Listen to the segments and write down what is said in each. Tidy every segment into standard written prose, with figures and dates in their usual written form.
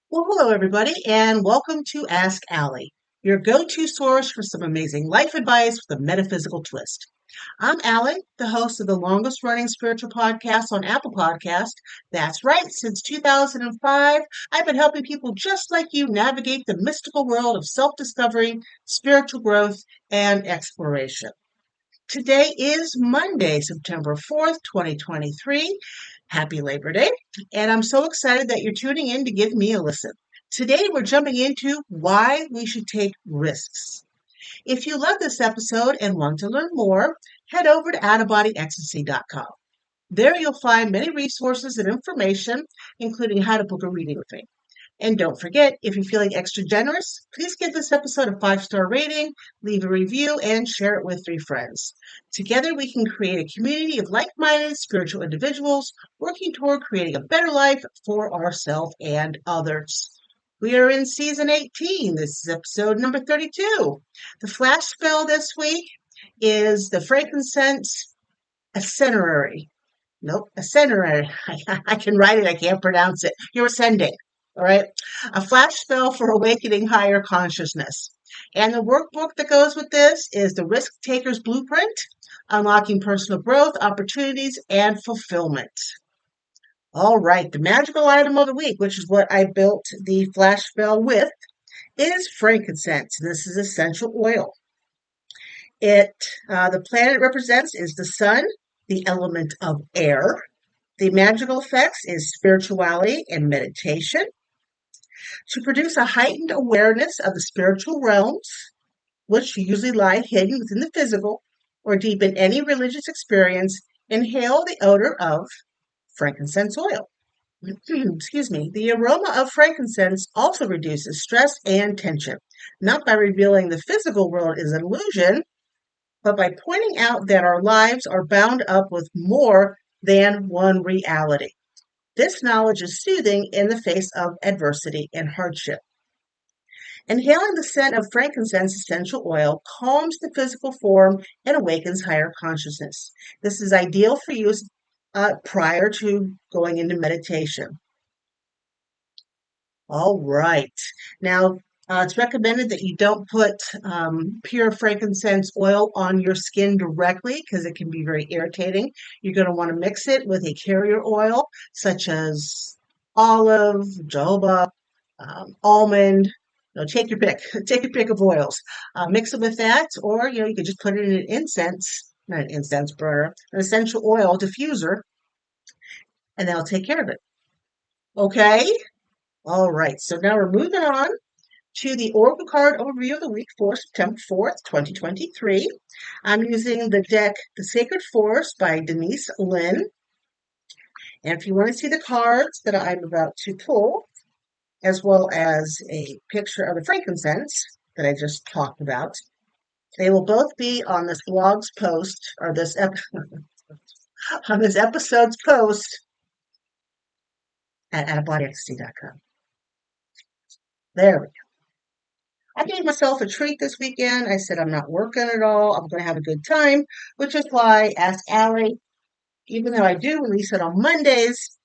Well, hello, everybody, and welcome to Ask Allie, your go to source for some amazing life advice with a metaphysical twist. I'm Allie, the host of the longest running spiritual podcast on Apple Podcast. That's right, since 2005, I've been helping people just like you navigate the mystical world of self discovery, spiritual growth, and exploration. Today is Monday, September 4th, 2023. Happy Labor Day. And I'm so excited that you're tuning in to give me a listen. Today, we're jumping into why we should take risks. If you love this episode and want to learn more, head over to outofbodyecstasy.com. There you'll find many resources and information, including how to book a reading with me. And don't forget, if you're feeling extra generous, please give this episode a 5-star rating, leave a review, and share it with 3 friends. Together, we can create a community of like minded spiritual individuals working toward creating a better life for ourselves and others. We are in season 18. This is episode number 32. The flash spell this week is the Frankincense Ascenderary. Nope, Ascenderary. I can write it, I can't pronounce it. You're ascending. All right. A flash spell for awakening higher consciousness. And the workbook that goes with this is the Risk Taker's Blueprint, Unlocking Personal Growth, Opportunities, and Fulfillment. All right. The magical item of the week, which is what I built the flash spell with, is frankincense. This is essential oil. The planet it represents is the sun, the element of air. The magical effects is spirituality and meditation. To produce a heightened awareness of the spiritual realms, which usually lie hidden within the physical, or deepen any religious experience, inhale the odor of frankincense oil. Excuse me. The aroma of frankincense also reduces stress and tension, not by revealing the physical world is an illusion, but by pointing out that our lives are bound up with more than one reality. This knowledge is soothing in the face of adversity and hardship. Inhaling the scent of frankincense essential oil calms the physical form and awakens higher consciousness. This is ideal for use prior to going into meditation. All right. Now, it's recommended that you don't put pure frankincense oil on your skin directly because it can be very irritating. You're going to want to mix it with a carrier oil such as olive, jojoba, almond. Take your pick. Take your pick of oils. Mix it with that, or you could just put it in an incense, not an incense burner, an essential oil diffuser, and that'll take care of it. Okay. All right. So now we're moving on to the Oracle card overview of the week for September 4th, 2023. I'm using the deck The Sacred Forest by Denise Lynn. And if you want to see the cards that I'm about to pull, as well as a picture of the frankincense that I just talked about, they will both be on this blog's post, or on this episode's post at outofbodyecstasy.com. There we go. I gave myself a treat this weekend. I said I'm not working at all. I'm going to have a good time, which is why I asked Allie, even though I do release it on Mondays,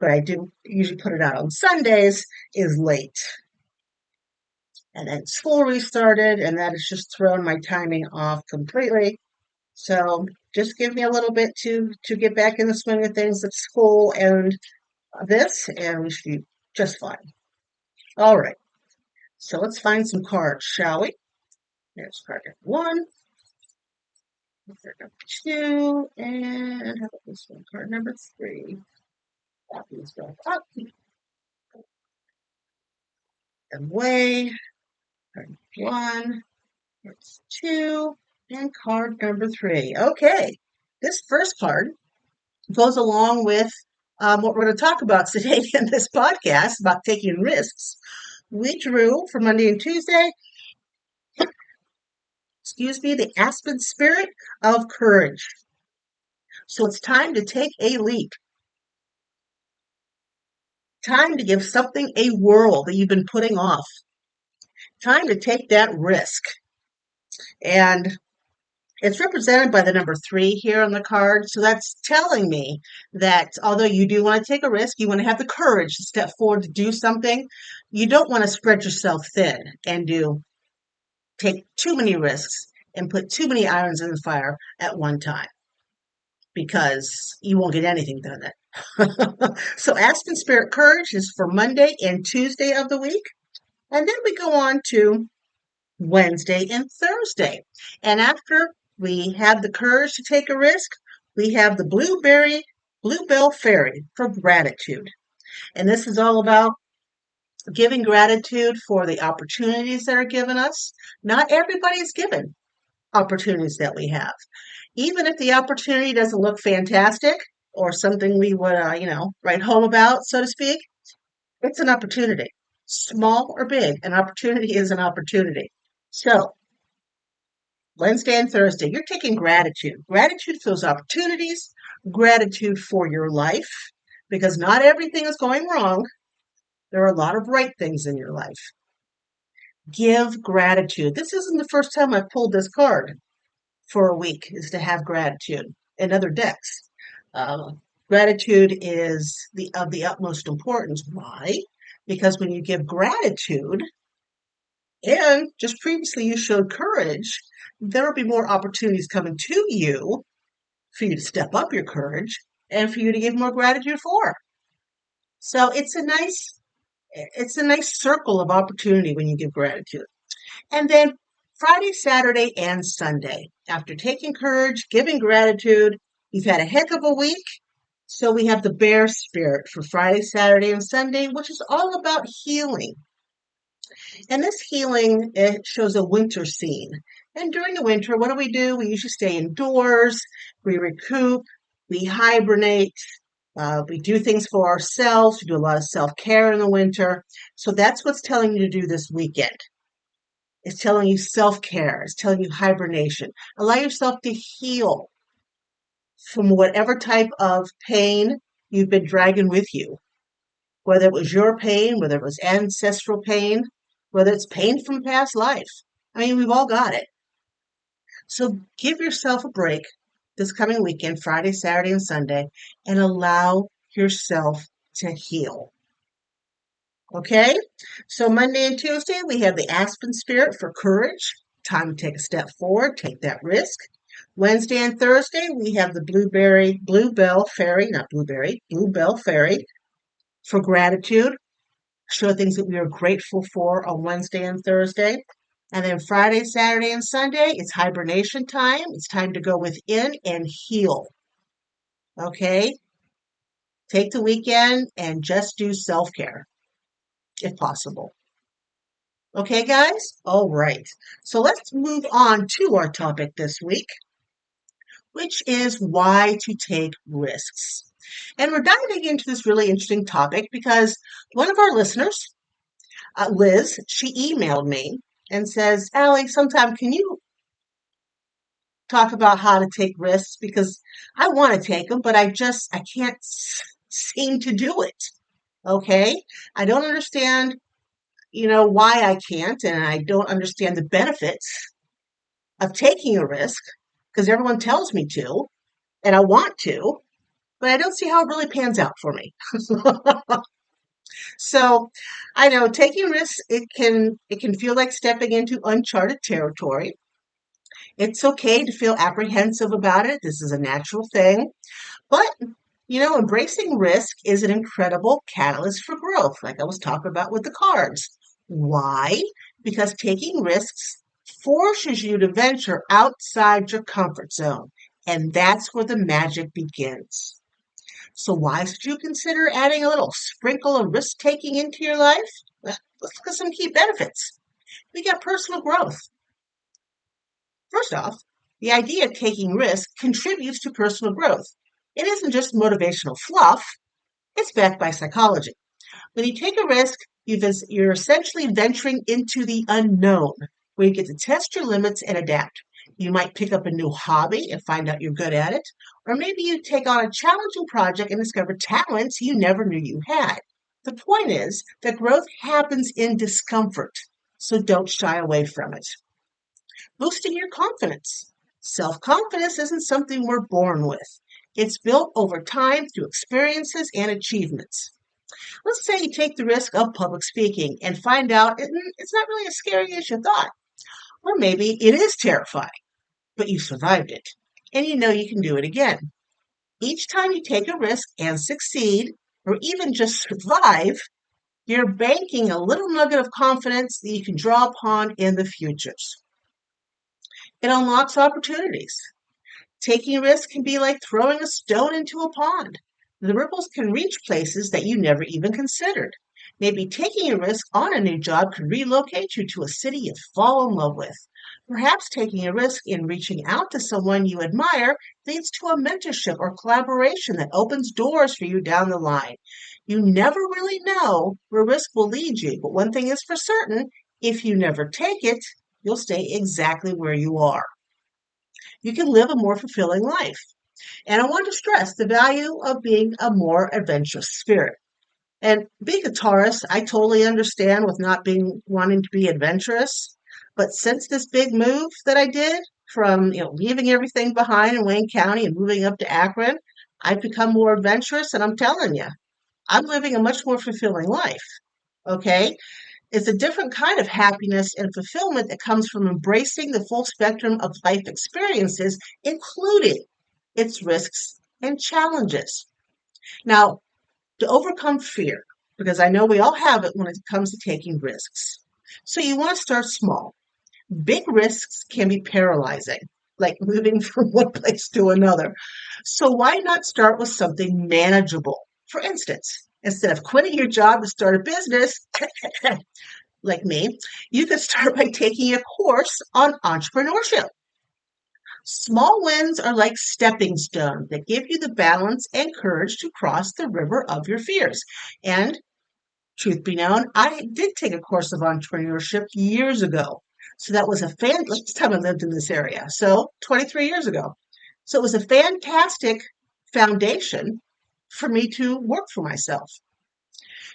but I do usually put it out on Sundays, is late. And then school restarted, and that has just thrown my timing off completely. So just give me a little bit to get back in the swing of things at school and this, and we should be just fine. All right. So let's find some cards, shall we? There's card number 1, card number 2, and how about this one? Card number 3. Copy this back up. And way. Card number 1. It's 2. And card number 3. Okay. This first card goes along with what we're going to talk about today in this podcast about taking risks. We drew for Monday and Tuesday, the Aspen Spirit of Courage. So it's time to take a leap. Time to give something a whirl that you've been putting off. Time to take that risk. And It's represented by the number 3 here on the card. So that's telling me that although you do want to take a risk, you want to have the courage to step forward to do something. You don't want to spread yourself thin and take too many risks and put too many irons in the fire at one time because you won't get anything done then. So Aspen Spirit Courage is for Monday and Tuesday of the week. And then we go on to Wednesday and Thursday. And after we have the courage to take a risk, we have the Bluebell Fairy for gratitude. And this is all about giving gratitude for the opportunities that are given us. Not everybody's given opportunities that we have. Even if the opportunity doesn't look fantastic or something we would, write home about, so to speak, it's an opportunity. Small or big, an opportunity is an opportunity. So Wednesday and Thursday, you're taking gratitude. Gratitude for those opportunities, gratitude for your life, because not everything is going wrong. There are a lot of right things in your life. Give gratitude. This isn't the first time I've pulled this card for a week, is to have gratitude in other decks. Gratitude is of the utmost importance. Why? Because when you give gratitude, and just previously you showed courage, there will be more opportunities coming to you for you to step up your courage and for you to give more gratitude for. So it's a nice circle of opportunity when you give gratitude. And then Friday, Saturday, and Sunday, after taking courage, giving gratitude, you've had a heck of a week. So we have the Bear Spirit for Friday, Saturday, and Sunday, which is all about healing. And this healing, it shows a winter scene. And during the winter, what do? We usually stay indoors, we recoup, we hibernate, we do things for ourselves, we do a lot of self-care in the winter. So that's what's telling you to do this weekend. It's telling you self-care, it's telling you hibernation. Allow yourself to heal from whatever type of pain you've been dragging with you. Whether it was your pain, whether it was ancestral pain, whether it's pain from past life. I mean, we've all got it. So give yourself a break this coming weekend, Friday, Saturday, and Sunday, and allow yourself to heal. Okay? So Monday and Tuesday, we have the Aspen Spirit for courage. Time to take a step forward, take that risk. Wednesday and Thursday, we have the Bluebell Fairy for gratitude. Show things that we are grateful for on Wednesday and Thursday. And then Friday, Saturday, and Sunday, it's hibernation time. It's time to go within and heal. Okay? Take the weekend and just do self-care, if possible. Okay, guys? All right. So let's move on to our topic this week, which is why to take risks. And we're diving into this really interesting topic because one of our listeners, Liz, she emailed me and says, Allie, sometime can you talk about how to take risks? Because I want to take them, but I can't seem to do it. Okay? I don't understand, why I can't, and I don't understand the benefits of taking a risk because everyone tells me to, and I want to, but I don't see how it really pans out for me. So I know taking risks, it can feel like stepping into uncharted territory. It's okay to feel apprehensive about it. This is a natural thing. But, embracing risk is an incredible catalyst for growth, like I was talking about with the cards. Why? Because taking risks forces you to venture outside your comfort zone. And that's where the magic begins. So why should you consider adding a little sprinkle of risk-taking into your life? Well, let's look at some key benefits. We got personal growth. First off, the idea of taking risk contributes to personal growth. It isn't just motivational fluff, it's backed by psychology. When you take a risk, you're essentially venturing into the unknown, where you get to test your limits and adapt. You might pick up a new hobby and find out you're good at it, or maybe you take on a challenging project and discover talents you never knew you had. The point is that growth happens in discomfort, so don't shy away from it. Boosting your confidence. Self-confidence isn't something we're born with. It's built over time through experiences and achievements. Let's say you take the risk of public speaking and find out it's not really as scary as you thought. Or maybe it is terrifying, but you survived it. And you know you can do it again. Each time you take a risk and succeed, or even just survive, you're banking a little nugget of confidence that you can draw upon in the futures. It unlocks opportunities. Taking risks can be like throwing a stone into a pond. The ripples can reach places that you never even considered. Maybe taking a risk on a new job could relocate you to a city you fall in love with. Perhaps taking a risk in reaching out to someone you admire leads to a mentorship or collaboration that opens doors for you down the line. You never really know where risk will lead you, but one thing is for certain, if you never take it, you'll stay exactly where you are. You can live a more fulfilling life. And I want to stress the value of being a more adventurous spirit. And being a Taurus, I totally understand with not being wanting to be adventurous. But since this big move that I did from leaving everything behind in Wayne County and moving up to Akron, I've become more adventurous. And I'm telling you, I'm living a much more fulfilling life. Okay. It's a different kind of happiness and fulfillment that comes from embracing the full spectrum of life experiences, including its risks and challenges. Now, to overcome fear, because I know we all have it when it comes to taking risks. So you want to start small. Big risks can be paralyzing, like moving from one place to another. So why not start with something manageable? For instance, instead of quitting your job to start a business, like me, you could start by taking a course on entrepreneurship. Small wins are like stepping stones that give you the balance and courage to cross the river of your fears. And truth be known, I did take a course of entrepreneurship years ago. So that was last time I lived in this area. So 23 years ago. So it was a fantastic foundation for me to work for myself.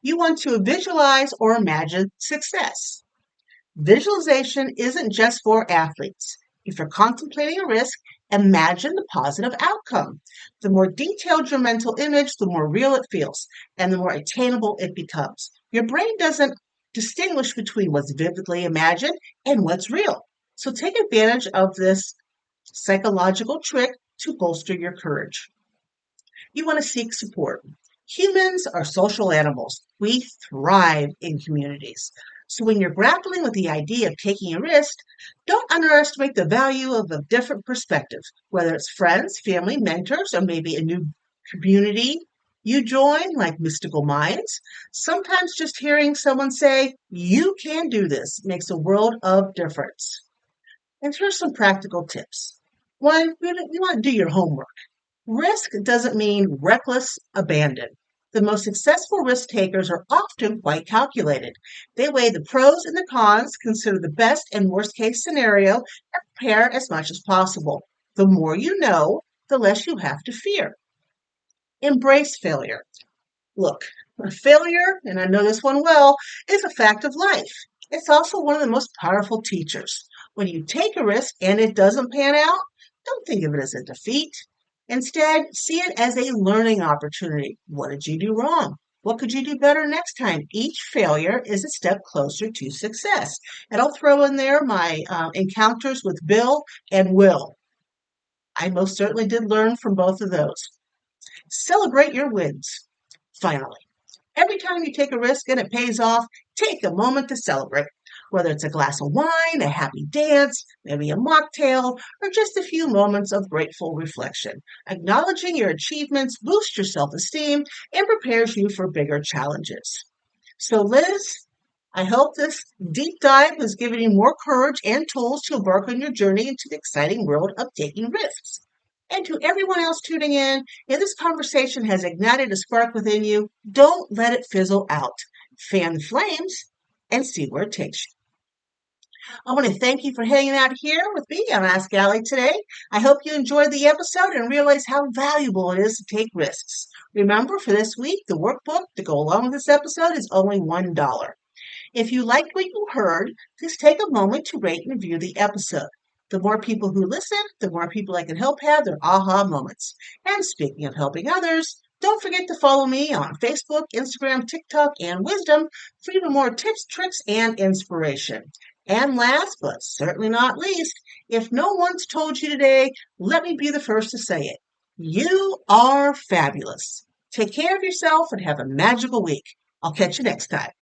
You want to visualize or imagine success. Visualization isn't just for athletes. If you're contemplating a risk, imagine the positive outcome. The more detailed your mental image, the more real it feels, and the more attainable it becomes. Your brain doesn't distinguish between what's vividly imagined and what's real. So take advantage of this psychological trick to bolster your courage. You want to seek support. Humans are social animals. We thrive in communities. So when you're grappling with the idea of taking a risk, don't underestimate the value of a different perspective, whether it's friends, family, mentors, or maybe a new community you join, like Mystical Minds. Sometimes just hearing someone say, "You can do this," makes a world of difference. And here's some practical tips. One, you want to do your homework. Risk doesn't mean reckless abandon. The most successful risk takers are often quite calculated. They weigh the pros and the cons, consider the best and worst case scenario, and prepare as much as possible. The more you know, the less you have to fear. Embrace failure. Look, a failure, and I know this one well, is a fact of life. It's also one of the most powerful teachers. When you take a risk and it doesn't pan out, don't think of it as a defeat. Instead, see it as a learning opportunity. What did you do wrong? What could you do better next time? Each failure is a step closer to success. And I'll throw in there my encounters with Bill and Will. I most certainly did learn from both of those. Celebrate your wins. Finally, every time you take a risk and it pays off, take a moment to celebrate. Whether it's a glass of wine, a happy dance, maybe a mocktail, or just a few moments of grateful reflection. Acknowledging your achievements boosts your self-esteem and prepares you for bigger challenges. So, Liz, I hope this deep dive has given you more courage and tools to embark on your journey into the exciting world of taking risks. And to everyone else tuning in, if this conversation has ignited a spark within you, don't let it fizzle out. Fan the flames and see where it takes you. I want to thank you for hanging out here with me on Ask Allie today. I hope you enjoyed the episode and realize how valuable it is to take risks. Remember, for this week, the workbook to go along with this episode is only $1. If you liked what you heard, please take a moment to rate and review the episode. The more people who listen, the more people I can help have their aha moments. And speaking of helping others, don't forget to follow me on Facebook, Instagram, TikTok, and Wisdom for even more tips, tricks, and inspiration. And last but certainly not least, if no one's told you today, let me be the first to say it. You are fabulous. Take care of yourself and have a magical week. I'll catch you next time.